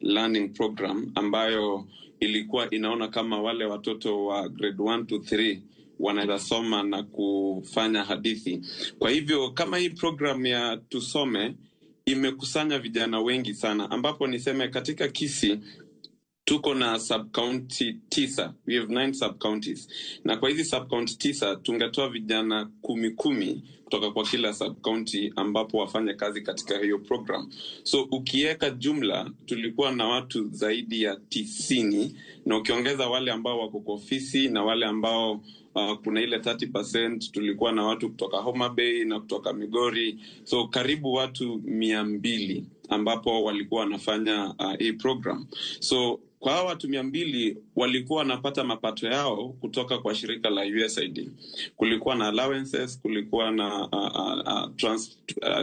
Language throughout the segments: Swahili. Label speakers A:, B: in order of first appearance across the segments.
A: learning program ambayo ilikuwa inaona kama wale watoto wa grade 1 to 3 wanaweza soma na kufanya hadithi. Kwa hivyo kama hii program ya Tusome imekusanya vijana wengi sana, ambapo niseme katika Kisii tuko na sub-county 9. We have 9 sub-counties. Na kwa hizi sub-county 9 tungetoa vijana 10 kutoka kwa kila sub-county ambapo wafanye kazi katika hiyo program. So ukiweka jumla tulikuwa na watu zaidi ya 90, na ukiongeza wale ambao wako kwa ofisi na wale ambao kuna ile 30%, tulikuwa na watu kutoka Homa Bay na kutoka Migori. So karibu watu 200 ambapo walikuwa wanafanya hii program. So kwa hawa watu 200 walikuwa wanapata mapato yao kutoka kwa shirika la USAID. Kulikuwa na allowances, kulikuwa na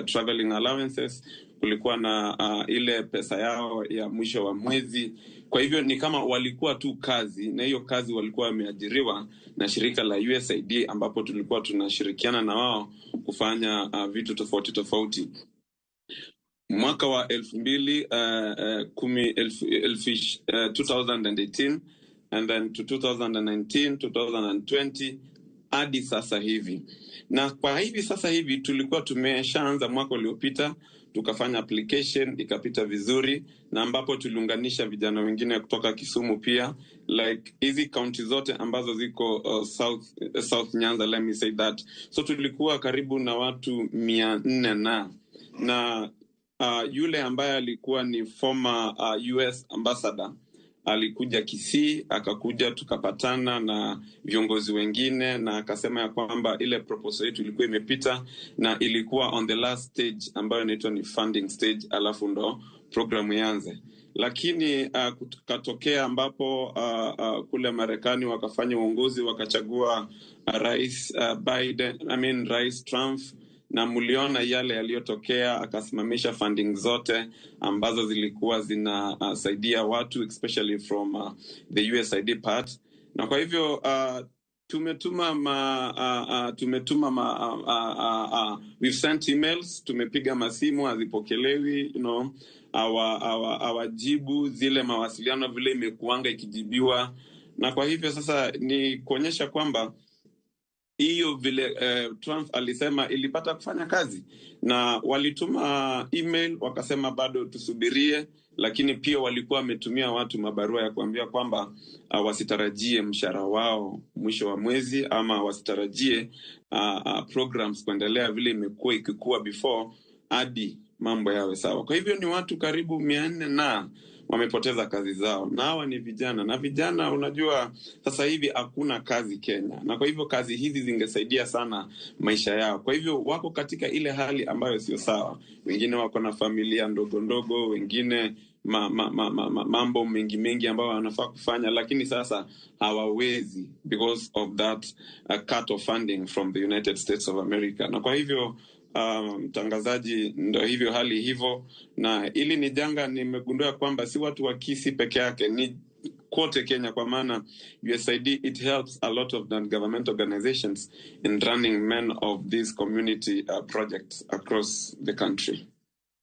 A: traveling allowances, kulikuwa na ile pesa yao ya mwisho wa mwezi. Kwa hivyo ni kama walikuwa tu kazi, na hiyo kazi walikuwa wameajiriwa na shirika la USAID, ambapo tulikuwa tunashirikiana na wao kufanya vitu tofauti tofauti. Mwaka wa 2018 and then to 2019, 2020 hadi sasa hivi. Na kwa hivi sasa hivi tulikuwa tumeshaanza mwaka uliopita, tukafanya application ikapita vizuri, na ambapo tuliunganisha vijana wengine kutoka Kisumu pia, like hizi county zote ambazo ziko South Nyanza, let me say that. So tulikuwa karibu na watu 400 na yule ambaye alikuwa ni former US ambassador alikuja Kisii, akakuja tukapatana na viongozi wengine, na akasema ya kwamba ile proposal yetu ilikuwa imepita na ilikuwa on the last stage ambayo inaitwa ni funding stage, alafu ndo programu ianze. Lakini katokea ambapo kule Marekani wakafanya uongozi, wakachagua Rais Rais Trump, na muliona yale yaliyotokea, akasimamisha funding zote ambazo zilikuwa zinasaidia watu, especially from the USAID part. Na kwa hivyo we've sent emails, tumepiga masimu, hazipokelewi, hawajibu zile mawasiliano vile imekuanga ikijibiwa. Na kwa hivyo sasa ni kuonyesha kwamba hiyo vile Trump alisema ilipata kufanya kazi, na walituma email wakasema bado tusubirie, lakini pia walikuwa wametumia watu mabarua ya kuambia kwamba wasitarajie mshahara wao mwisho wa mwezi, ama wasitarajie programs kuendelea vile imekuwa ikikuwa before hadi mambo yawe sawa. Kwa hivyo ni watu karibu 400 na wamepoteza kazi zao, na hawa ni vijana, na vijana unajua sasa hivi hakuna kazi Kenya, na kwa hivyo kazi hizi zingesaidia sana maisha yao. Kwa hivyo wako katika ile hali ambayo sio sawa. Wengine wako na familia ndogo ndogo, wengine mambo mengi ambayo wanafaa kufanya, lakini sasa hawawezi because of that cut of funding from the United States of America. Na kwa hivyo mtangazaji, ndio hivyo hali hivyo, na ili ni janga nimegundua kwamba si watu wa Kisii peke yake, ni kote Kenya, kwa maana USAID it helps a lot of non-government organizations in running many of these community projects across the country.